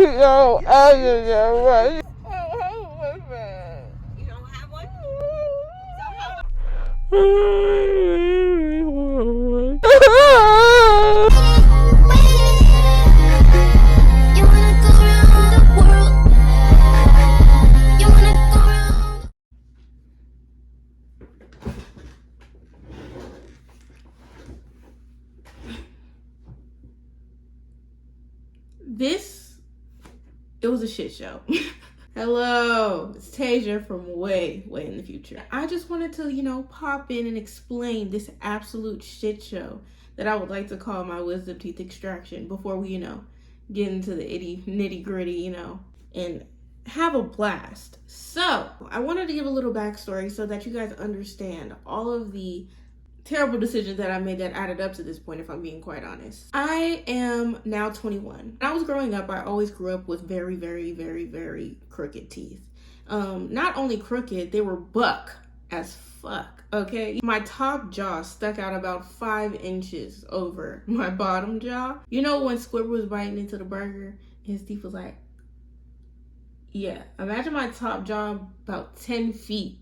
You don't have one? You wanna go around the world? You wanna go around? It was a shit show. Hello, it's Tasia from way in the future. I just wanted to, pop in and explain this absolute shit show that I would like to call my wisdom teeth extraction before we, get into the nitty gritty, and have a blast. So, I wanted to give a little backstory so that you guys understand all of the terrible decisions that I made that added up to this point, if I'm being quite honest. I am now 21. When I was growing up, I always grew up with very, very, very, very crooked teeth. Not only crooked, they were buck as fuck, okay? My top jaw stuck out about 5 inches over my bottom jaw. You know when Squidward was biting into the burger, his teeth was like, yeah, imagine my top jaw about 10 feet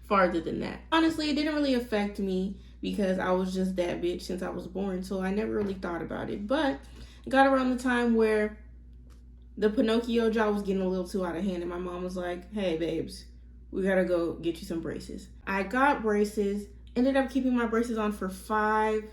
farther than that. Honestly, it didn't really affect me because I was just that bitch since I was born, so I never really thought about it. But it got around the time where the Pinocchio jaw was getting a little too out of hand, and my mom was like, hey babes, we gotta go get you some braces. I got braces, ended up keeping my braces on for 5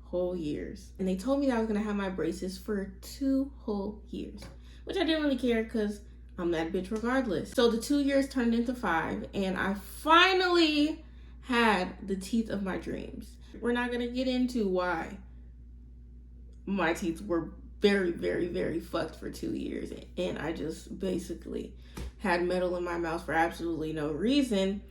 whole years. And they told me that I was gonna have my braces for 2 whole years, which I didn't really care because I'm that bitch regardless. So the 2 years turned into 5, and I finally had the teeth of my dreams. We're not gonna get into why my teeth were very, very, very fucked for 2 years, and I just basically had metal in my mouth for absolutely no reason.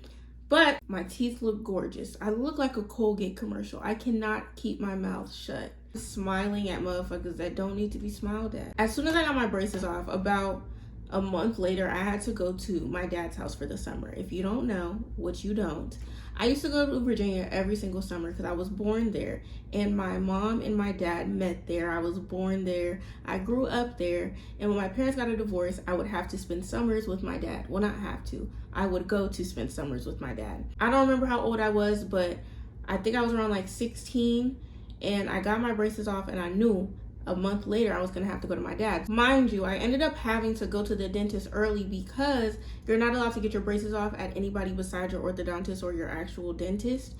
But my teeth look gorgeous. I look like a Colgate commercial. I cannot keep my mouth shut, smiling at motherfuckers that don't need to be smiled at. As soon as I got my braces off, about a month later, I had to go to my dad's house for the summer. If you don't know, which you don't, I used to go to Virginia every single summer because I was born there. And my mom and my dad met there. I was born there. I grew up there. And when my parents got a divorce, I would have to spend summers with my dad. Well, not have to. I would go to spend summers with my dad. I don't remember how old I was, but I think I was around like 16. And I got my braces off, and I knew a month later I was gonna have to go to my dad's. Mind you, I ended up having to go to the dentist early because you're not allowed to get your braces off at anybody besides your orthodontist or your actual dentist.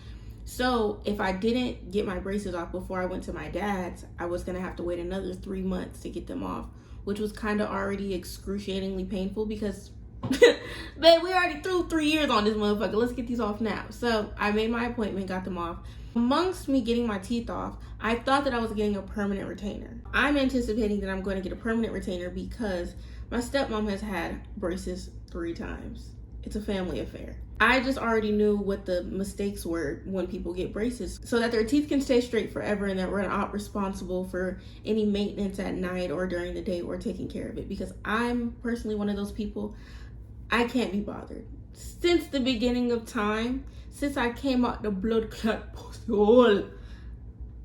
So if I didn't get my braces off before I went to my dad's, I was gonna have to wait another 3 months to get them off, which was kind of already excruciatingly painful because babe, we already threw 3 years on this motherfucker. Let's get these off now. So I made my appointment, got them off. Amongst me getting my teeth off, I thought that I was getting a permanent retainer. I'm anticipating that I'm going to get a permanent retainer because my stepmom has had braces 3 times. It's a family affair. I just already knew what the mistakes were when people get braces so that their teeth can stay straight forever and that we're not responsible for any maintenance at night or during the day or taking care of it, because I'm personally one of those people. I can't be bothered. Since the beginning of time, since I came out the blood clot hole,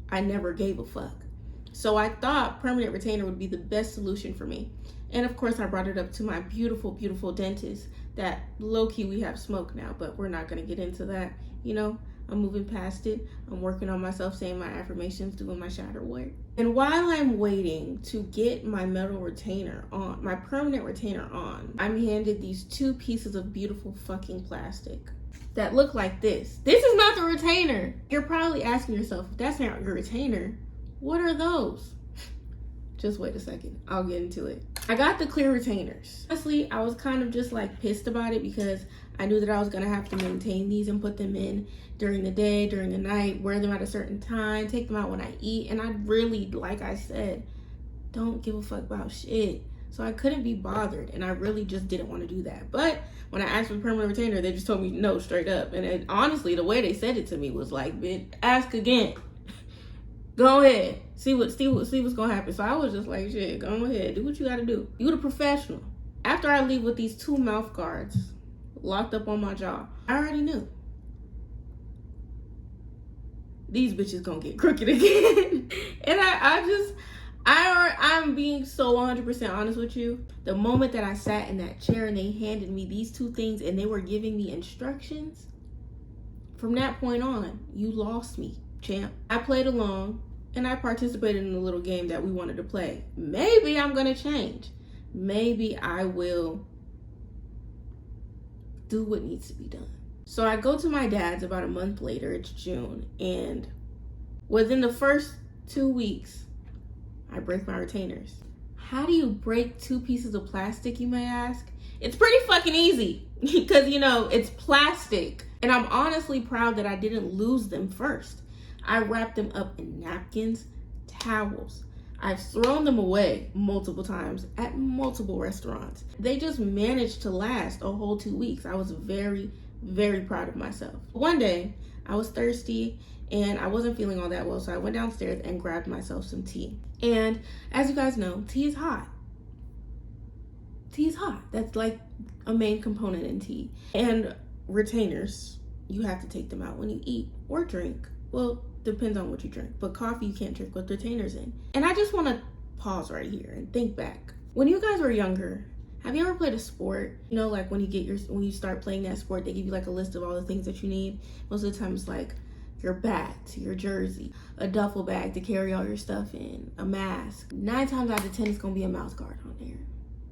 I never gave a fuck. So I thought permanent retainer would be the best solution for me. And of course I brought it up to my beautiful, beautiful dentist that low-key we have smoke now, but we're not gonna get into that. I'm moving past it. I'm working on myself, saying my affirmations, doing my shadow work. And while I'm waiting to get my metal retainer on, my permanent retainer on, I'm handed these 2 pieces of beautiful fucking plastic that look like this. This is not the retainer. You're probably asking yourself, if that's not your retainer, what are those? Just wait a second, I'll get into it. I got the clear retainers. Honestly, I was kind of just like pissed about it because I knew that I was gonna have to maintain these and put them in during the day, during the night, wear them at a certain time, take them out when I eat. And I really, like I said, don't give a fuck about shit. So I couldn't be bothered, and I really just didn't want to do that. But when I asked for the permanent retainer, they just told me no straight up. And honestly, the way they said it to me was like, bitch, ask again. Go ahead. See what's gonna happen. So I was just like, shit, go ahead. Do what you gotta do. You the professional. After I leave with these 2 mouth guards locked up on my jaw, I already knew these bitches gonna get crooked again. And I'm being so 100% honest with you. The moment that I sat in that chair and they handed me these two things and they were giving me instructions, from that point on, you lost me, champ. I played along and I participated in the little game that we wanted to play. Maybe I'm gonna change. Maybe I will do what needs to be done. So I go to my dad's about a month later, it's June, and within the first 2 weeks, I break my retainers. How do you break two pieces of plastic, you may ask? It's pretty fucking easy because, you know, it's plastic. And I'm honestly proud that I didn't lose them first. I wrapped them up in napkins, towels. I've thrown them away multiple times at multiple restaurants. They just managed to last a whole 2 weeks. I was very, very proud of myself. One day, I was thirsty and I wasn't feeling all that well, so I went downstairs and grabbed myself some tea. And as you guys know, tea is hot. Tea is hot. That's like a main component in tea. And retainers, you have to take them out when you eat or drink. Well, depends on what you drink, but coffee you can't drink with retainers in. And I just want to pause right here and think back. When you guys were younger, have you ever played a sport? You know, like when you start playing that sport, they give you like a list of all the things that you need. Most of the time it's like your bat, your jersey, a duffel bag to carry all your stuff in, a mask. 9 times out of 10, it's gonna be a mouth guard on there,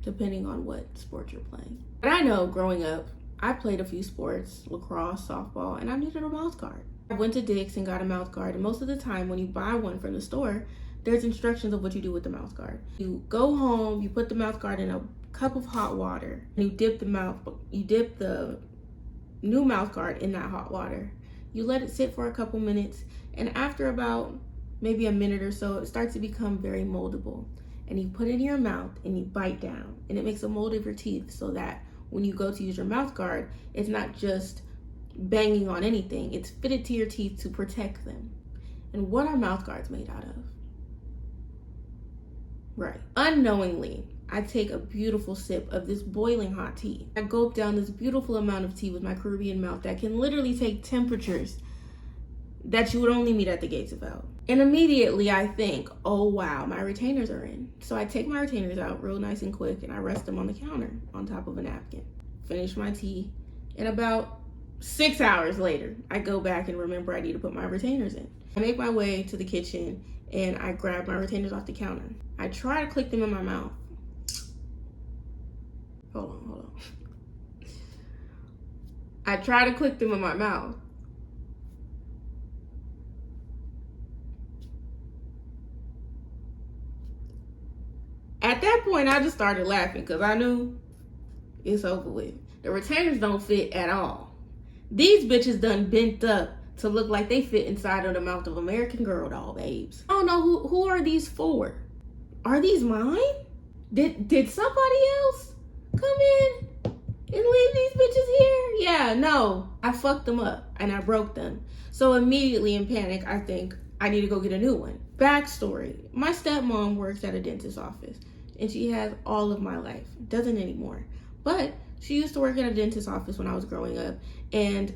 depending on what sport you're playing. But I know growing up, I played a few sports, lacrosse, softball, and I needed a mouth guard. I went to Dick's and got a mouth guard, and most of the time when you buy one from the store, there's instructions of what you do with the mouth guard. You go home, you put the mouth guard in a cup of hot water, and you dip the new mouth guard in that hot water. You let it sit for a couple minutes, and after about maybe a minute or so, it starts to become very moldable. And you put it in your mouth and you bite down, and it makes a mold of your teeth so that when you go to use your mouth guard, it's not just banging on anything, it's fitted to your teeth to protect them. And what are mouth guards made out of? Right. Unknowingly, I take a beautiful sip of this boiling hot tea. I gulp down this beautiful amount of tea with my Caribbean mouth that can literally take temperatures that you would only meet at the gates of hell. And immediately I think, oh wow, my retainers are in. So I take my retainers out real nice and quick and I rest them on the counter on top of a napkin. Finish my tea, and about 6 hours later, I go back and remember I need to put my retainers in. I make my way to the kitchen and I grab my retainers off the counter. I try to click them in my mouth. Hold on. I try to click them in my mouth. At that point, I just started laughing because I knew it's over with. The retainers don't fit at all. These bitches done bent up to look like they fit inside of the mouth of American Girl doll, babes. I don't know who are these for? Are these mine? Did somebody else come in and leave these bitches here? Yeah, no. I fucked them up and I broke them. So immediately in panic, I think I need to go get a new one. Backstory. My stepmom works at a dentist's office and she has all of my life. Doesn't anymore. But she used to work at a dentist's office when I was growing up, and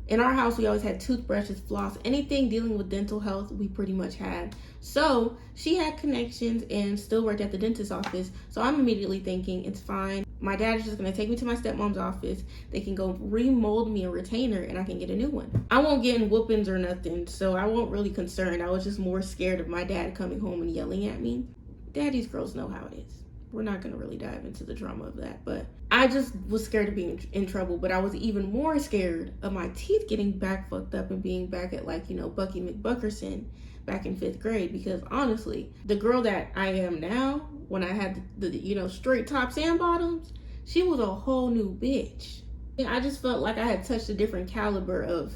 in our house, we always had toothbrushes, floss, anything dealing with dental health, we pretty much had. So she had connections and still worked at the dentist's office. So I'm immediately thinking, it's fine. My dad is just gonna take me to my stepmom's office. They can go remold me a retainer and I can get a new one. I won't get in whoopings or nothing, so I wasn't really concerned. I was just more scared of my dad coming home and yelling at me. Daddy's girls know how it is. We're not going to really dive into the drama of that, but I just was scared of being in trouble. But I was even more scared of my teeth getting back fucked up and being back at, like, you know, Bucky McBuckerson back in 5th grade. Because honestly, the girl that I am now, when I had the you know, straight tops and bottoms, she was a whole new bitch. And I just felt like I had touched a different caliber of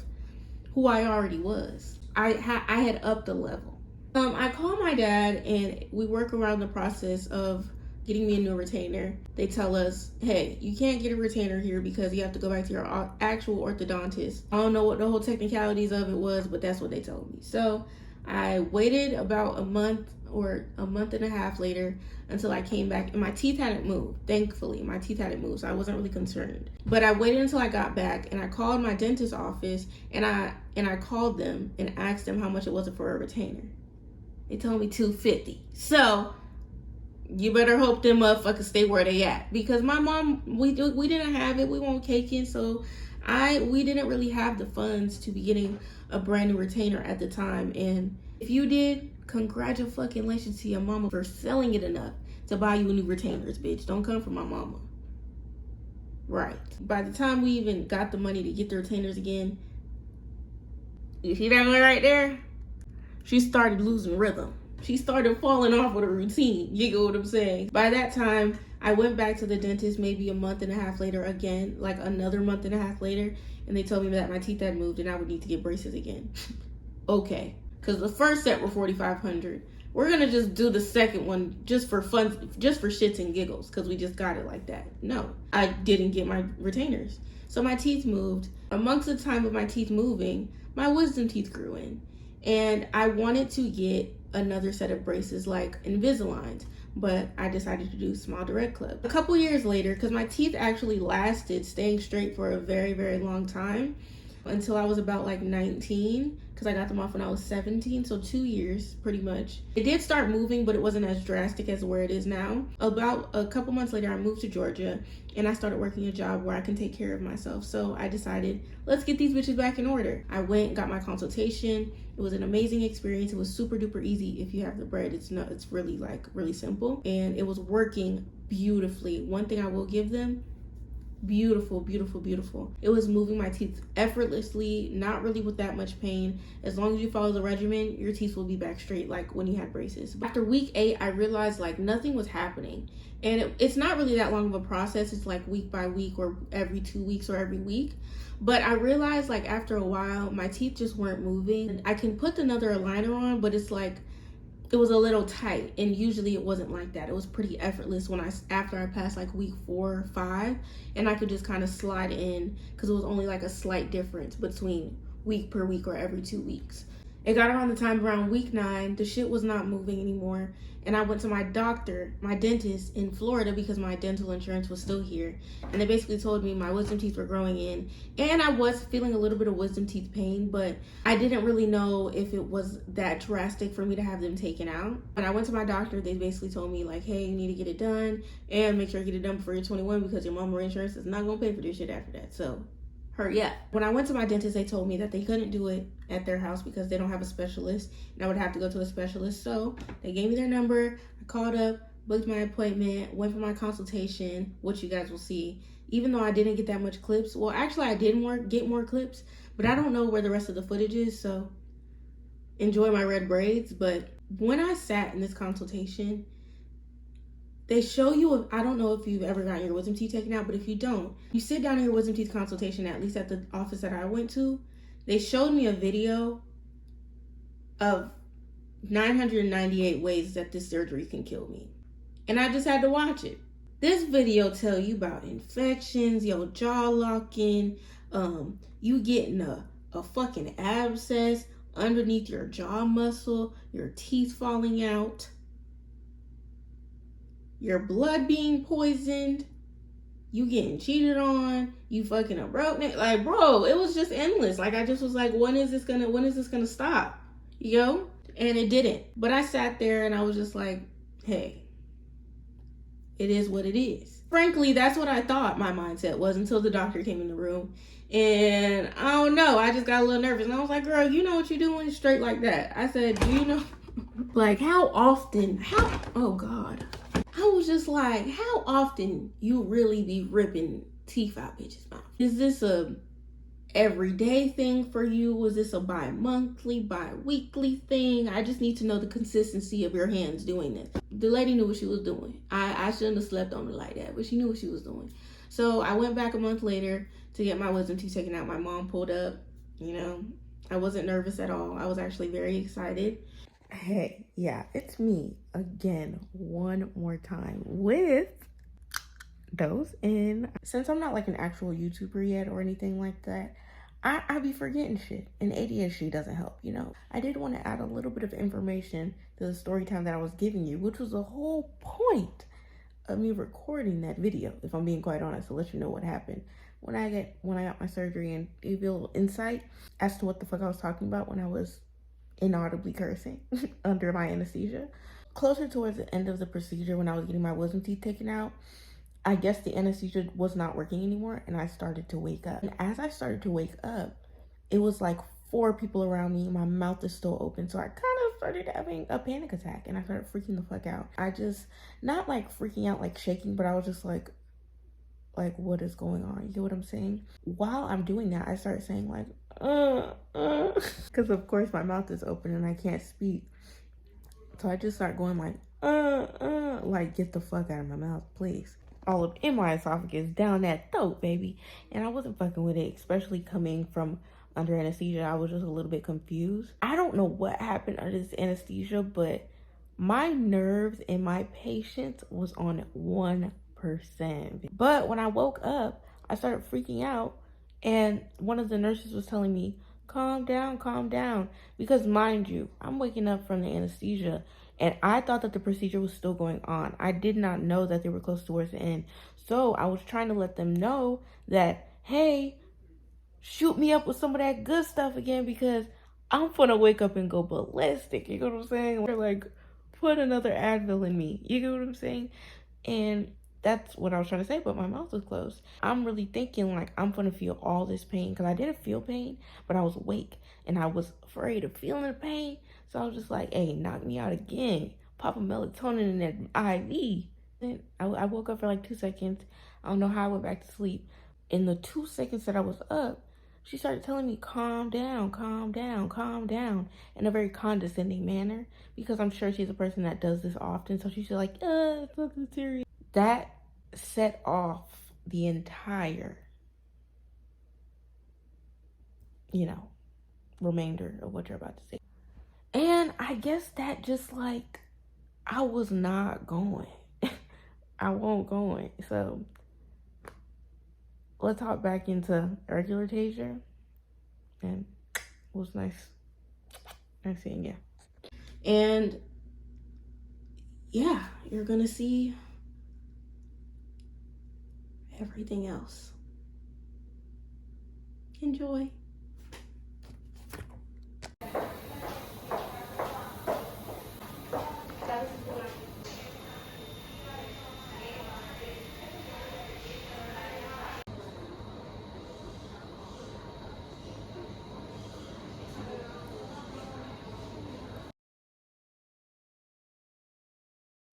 who I already was. I had upped the level. I call my dad and we work around the process of getting me a new retainer. They tell us, hey, you can't get a retainer here because you have to go back to your actual orthodontist. I don't know what the whole technicalities of it was, but that's what they told me. So I waited about a month or a month and a half later until I came back, and my teeth hadn't moved. Thankfully, my teeth hadn't moved, so I wasn't really concerned. But I waited until I got back and I called my dentist's office and I called them and asked them how much it was for a retainer. They told me $250. So you better hope them motherfuckers stay where they at, because my mom, we didn't have it. We weren't caking, so we didn't really have the funds to be getting a brand new retainer at the time. And if you did, congratulations to your mama for selling it enough to buy you a new retainers, bitch. Don't come from my mama. Right. By the time we even got the money to get the retainers again, you see that one right there? She started losing rhythm. She started falling off with a routine. You get what I'm saying? By that time, I went back to the dentist maybe a month and a half later again, like another month and a half later, and they told me that my teeth had moved and I would need to get braces again. Okay. Because the first set were $4,500. We're going to just do the second one just for fun, just for shits and giggles, because we just got it like that. No, I didn't get my retainers. So my teeth moved. Amongst the time of my teeth moving, my wisdom teeth grew in. And I wanted to get another set of braces like Invisaligns, but I decided to do Smile Direct Club. A couple years later, because my teeth actually lasted staying straight for a very, very long time, until I was about like 19, because I got them off when I was 17, so 2 years pretty much. It did start moving, but it wasn't as drastic as where it is now. About a couple months later, I moved to Georgia and I started working a job where I can take care of myself. So I decided, let's get these bitches back in order. I went, got my consultation. It was an amazing experience. It was super duper easy. If you have the bread, it's really like really simple, and it was working beautifully. One thing I will give them, beautiful, beautiful, beautiful. It was moving my teeth effortlessly, not really with that much pain. As long as you follow the regimen, your teeth will be back straight like when you had braces. After week 8, I realized like nothing was happening. And it's not really that long of a process. It's like week by week or every 2 weeks or every week. But I realized like after a while, my teeth just weren't moving. I can put another aligner on, but it's like, it was a little tight, and usually it wasn't like that. It was pretty effortless after I passed like week 4 or 5, and I could just kind of slide in, because it was only like a slight difference between week per week or every 2 weeks. It got around the time around week 9, the shit was not moving anymore, and I went to my doctor, my dentist in Florida, because my dental insurance was still here, and they basically told me my wisdom teeth were growing in, and I was feeling a little bit of wisdom teeth pain, but I didn't really know if it was that drastic for me to have them taken out. When I went to my doctor, they basically told me like, hey, you need to get it done, and make sure you get it done before you're 21, because your mama insurance is not gonna pay for this shit after that, so hurry up. When I went to my dentist, they told me that they couldn't do it at their house because they don't have a specialist, and I would have to go to a specialist. So they gave me their number. I called up, booked my appointment, went for my consultation, which you guys will see. Even though I didn't get that much clips, well, actually I did get more clips, but I don't know where the rest of the footage is, so enjoy my red braids. But when I sat in this consultation, they show you, I don't know if you've ever gotten your wisdom teeth taken out, but if you don't, you sit down in your wisdom teeth consultation, at least at the office that I went to, they showed me a video of 998 ways that this surgery can kill me. And I just had to watch it. This video tell you about infections, your jaw locking, you getting a fucking abscess underneath your jaw muscle, your teeth falling out, your blood being poisoned, you getting cheated on, you fucking a broke nigga. Like, bro, it was just endless. Like, I just was like, when is this gonna stop? You know? And it didn't. But I sat there and I was just like, hey, it is what it is. Frankly, that's what I thought my mindset was until the doctor came in the room. And I don't know, I just got a little nervous. And I was like, girl, you know what you're doing? Straight like that. I said, do you know? Like, oh God. I was just like, how often you really be ripping teeth out bitches' mouth? Is this a everyday thing for you? Was this a bi-monthly, bi-weekly thing? I just need to know the consistency of your hands doing this. The lady knew what she was doing. I shouldn't have slept on her like that, but she knew what she was doing. So I went back a month later to get my wisdom teeth taken out. My mom pulled up, you know. I wasn't nervous at all. I was actually very excited. Hey, yeah, it's me again, one more time with those in. Since I'm not like an actual YouTuber yet or anything like that, I be forgetting shit, and ADHD doesn't help, you know. I did want to add a little bit of information to the story time that I was giving you, which was the whole point of me recording that video, if I'm being quite honest, to let you know what happened when I got my surgery and give you a little insight as to what the fuck I was talking about when I was inaudibly cursing under my anesthesia. Closer towards the end of the procedure, when I was getting my wisdom teeth taken out, I guess the anesthesia was not working anymore, and I started to wake up. And as I started to wake up, it was like 4 people around me. My mouth is still open, so I kind of started having a panic attack, and I started freaking the fuck out. I just, not like freaking out, like shaking, but I was just like what is going on? You get what I'm saying? While I'm doing that, I started saying like, because of course my mouth is open and I can't speak. So I just start going like get the fuck out of my mouth, please. All up in my esophagus, down that throat, baby. And I wasn't fucking with it, especially coming from under anesthesia. I was just a little bit confused. I don't know what happened under this anesthesia, but my nerves and my patience was on 1%. But when I woke up, I started freaking out, and one of the nurses was telling me, calm down, because mind you, I'm waking up from the anesthesia, and I thought that the procedure was still going on. I did not know that they were close towards the end. So I was trying to let them know that, hey, shoot me up with some of that good stuff again, because I'm gonna wake up and go ballistic. You know what I'm saying? Or like, put another Advil in me. You know what I'm saying? And that's what I was trying to say, but my mouth was closed. I'm really thinking like I'm gonna feel all this pain, because I didn't feel pain, but I was awake and I was afraid of feeling the pain. So I was just like, hey, knock me out again. Pop a melatonin in that IV. Then I woke up for like 2 seconds. I don't know how I went back to sleep. In the 2 seconds that I was up, she started telling me, calm down, in a very condescending manner, because I'm sure she's a person that does this often. So she's like, it's nothing serious. That set off the entire, remainder of what you're about to say. And I guess that just like, I was not going. I won't going. So let's hop back into regular Tasia. And it was nice seeing you. And yeah, you're gonna see everything else. Enjoy.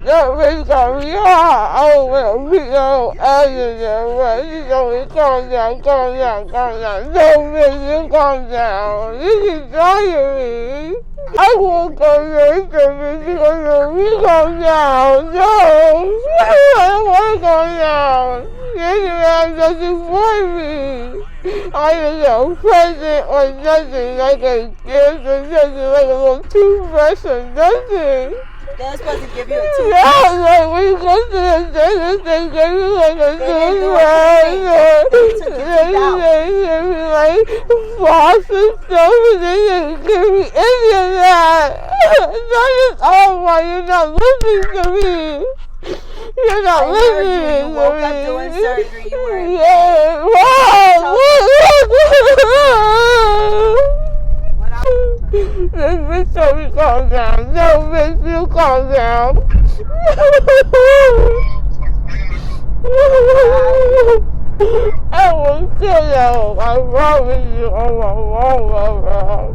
That bitch got me hot. Oh, well, we go after that, but you told me calm down. No, bitch, you calm down. You can tire me. I won't go there, bitch, because you calm down. No, I don't want to calm down. You have nothing for me. I am no present or nothing, like a gift or nothing, like a little toothbrush or nothing. They're supposed to give you a toothbrush. Yeah, like we go to the dentist, they gave me like a toothbrush. They gave me like floss and stuff, and they didn't give me any of that. That is all why you're not listening to me. You're not listening to me. You woke up doing surgery. You were in pain. Yeah, wow. This bitch told me calm down. No, bitch, you calm down. I will kill you. I promise you. Oh,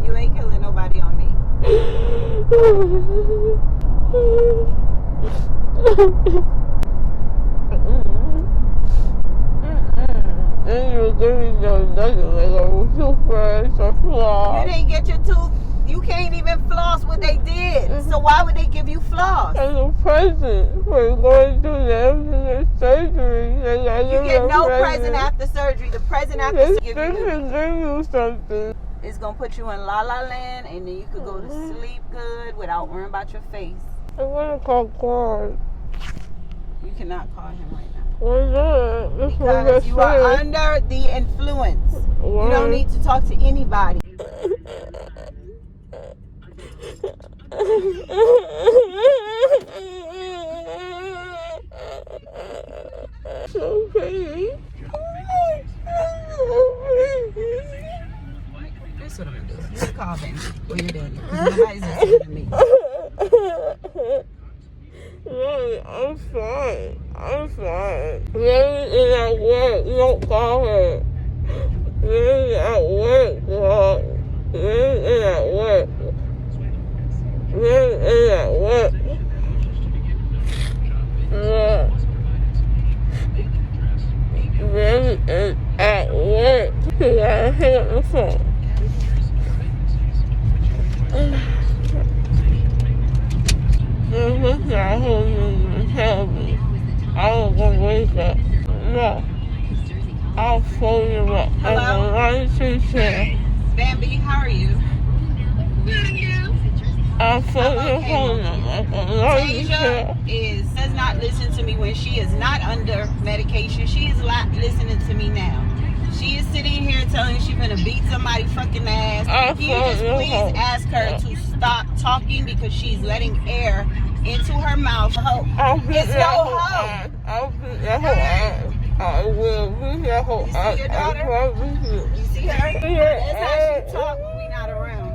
You ain't killing nobody on me. And you were giving me nothing like a toothbrush or floss. You didn't get your tooth. You can't even floss what they did. So why would they give you floss? As a present for going through the surgery. You get no present after surgery. The present after surgery This is giving you something. is going to put you in La La Land, and then you could go to sleep good without worrying about your face. I want to call Claude. You cannot call him right now. Why not? This Because you are under the influence. Why? You don't need to talk to anybody. Okay. Here's what I'm going to do. You call call baby. Or your daddy. 'Cause nobody's listening to me. Really, I'm fine. I'm fine. Really is at work. You don't call her. Really at work, girl. Really is at work. Really is at work. Yeah. Really is at work. You gotta hang up the phone. This guy who you tell me I was gonna wake up. No. I'll phone you up. Hello? I'm right to say. Bambi, how are you? I'll phone I'm your okay, phone number. I'm right to Tasia say. does not listen to me when she is not under medication. She is listening to me now. She is sitting here telling she's gonna beat somebody fucking ass. I'll Can you phone just your please phone. ask her to stop talking because she's letting air into her mouth. I'll beat It's your no whole hoe. ass. I'll beat your whole ass. I will beat your whole You see ass. your I daughter? promise you. You see her? Yeah. That's how she talk when we not around.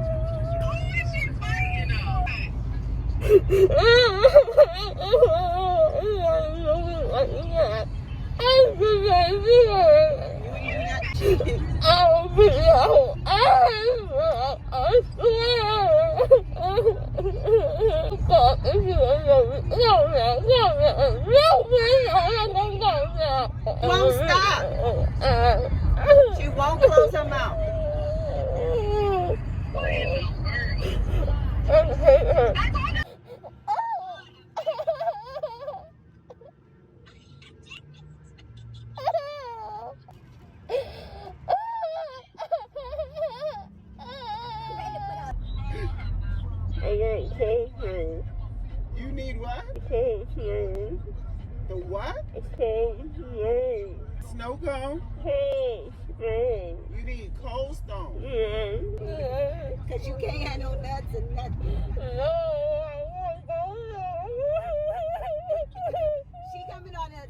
I'll be your ass. I swear. God, if you Won't stop. She won't close her mouth. I hate her. I got cold cream. You need what? Cold cream. The what? Cold cream. Snow cone? Cold cream. You need Cold Stone. Yeah. Because you can't have no nuts and nothing. No, I won't go there. She coming on us.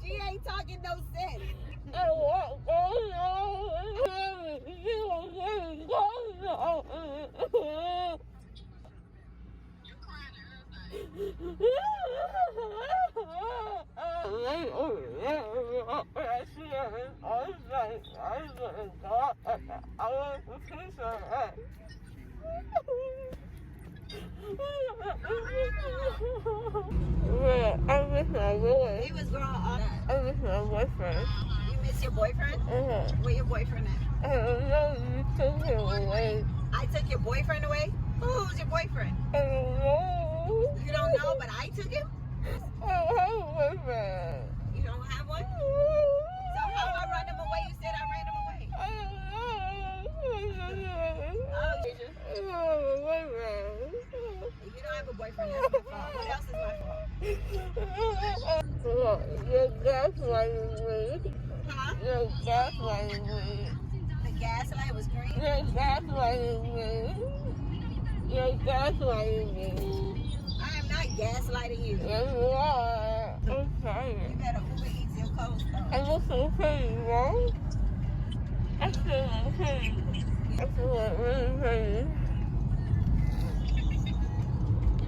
She ain't talking no sense. I won't go there. You won't go there. I miss my boy. He was growing up. I miss my boyfriend. You miss your boyfriend? Uh-huh. Where your boyfriend at? I don't know, you took him away. I took your boyfriend away? Who's your boyfriend? I don't know. You don't know, but I took him? I don't have a boyfriend. You don't have one? So how I run him away? You said I ran him away. I don't know. Oh, I don't have a boyfriend. you don't have a boyfriend. That's my fault. What else is my fault? Look, you're gaslighting me. Huh? You're gaslighting me. The gas light was green? You're gaslighting me. You're gaslighting me. I am not gaslighting you. Yes, you are. I'm You tired. better Uber Eats your Cold Stone. I look so pretty, bro. I feel like pretty. I feel like really pretty.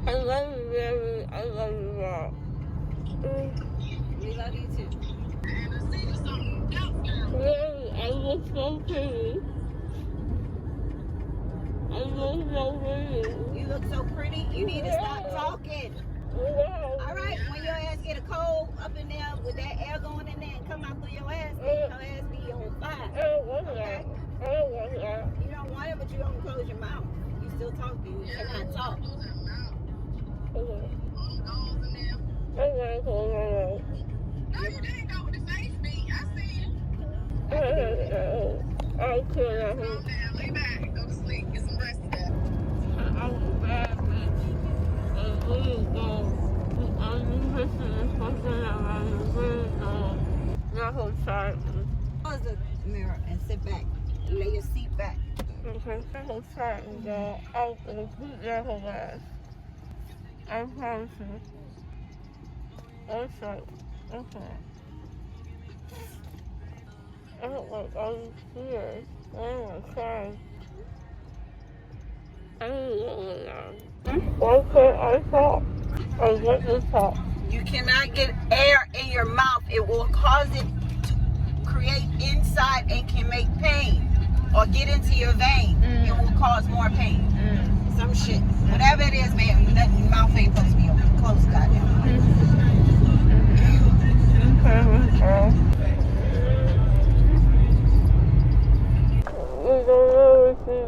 I love you, baby. I love you, Mom. We love you too. Baby, I look so pretty. I look so pretty. You look so pretty. You need to stop talking. Wow. All right, when your ass get a cold up in there with that air going in there and come out through your ass, your ass be on I fire. don't want that. I don't want that. You don't want it, but you don't close your mouth. You still talking. You cannot talk. Okay. I gotta close my mouth. I can't. I'm a bad bitch. And please don't. I'm missing this person around. Please don't. Not so tired. Close the mirror and sit back. Lay your seat back. Okay, so tired, girl. I'll beat that whole ass. I promise you. Okay. Okay. I don't like all these tears. I don't want to cry. Why can't I talk? I want to talk. You cannot get air in your mouth. It will cause it to create inside and can make pain or get into your vein. It will cause more pain. Some shit. Whatever it is, man, nothing, your mouth ain't supposed to be open. Close, goddamn. We don't know what to do.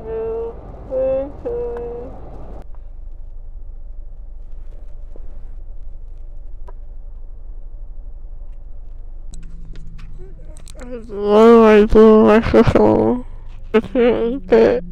I do microphone. I can't get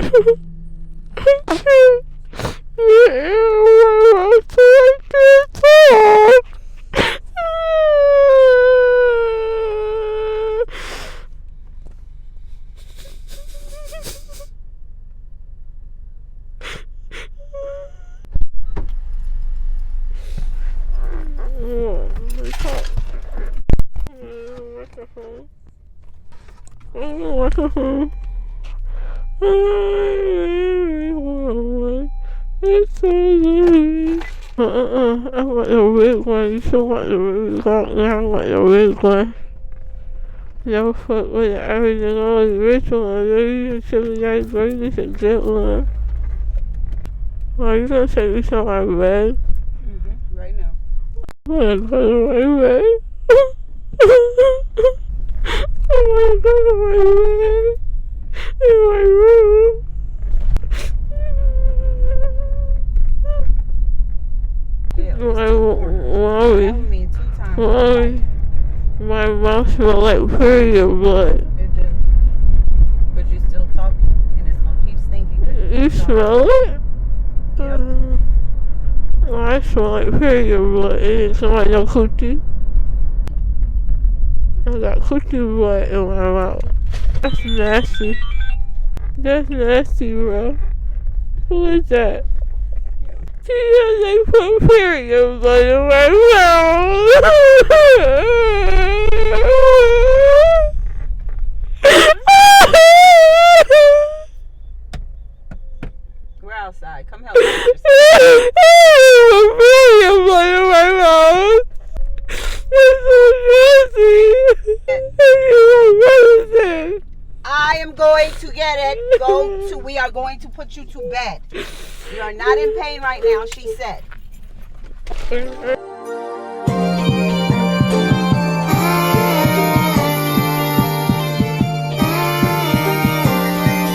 It's so good. I want the red one. You still want the red one? I want the red one. No fuck with everything on the rich one. You should be like, this and that one. Why you gonna say you saw my red? Right now. I wanna go to my red. I wanna go to my red. In my room. Mommy, my mouth smells like period blood. It does. But you're still talking, and it's gonna keep stinking. You smell it? Yep. I smell like period blood. It didn't smell like no coochie. I got coochie blood in my mouth. That's nasty. That's nasty, bro. Who is that? She has like put period blood in my mouth. We're outside. Come help me. Period blood in my mouth. That's so nasty. I am going to get it. We are going to put you to bed. You are not in pain right now, she said.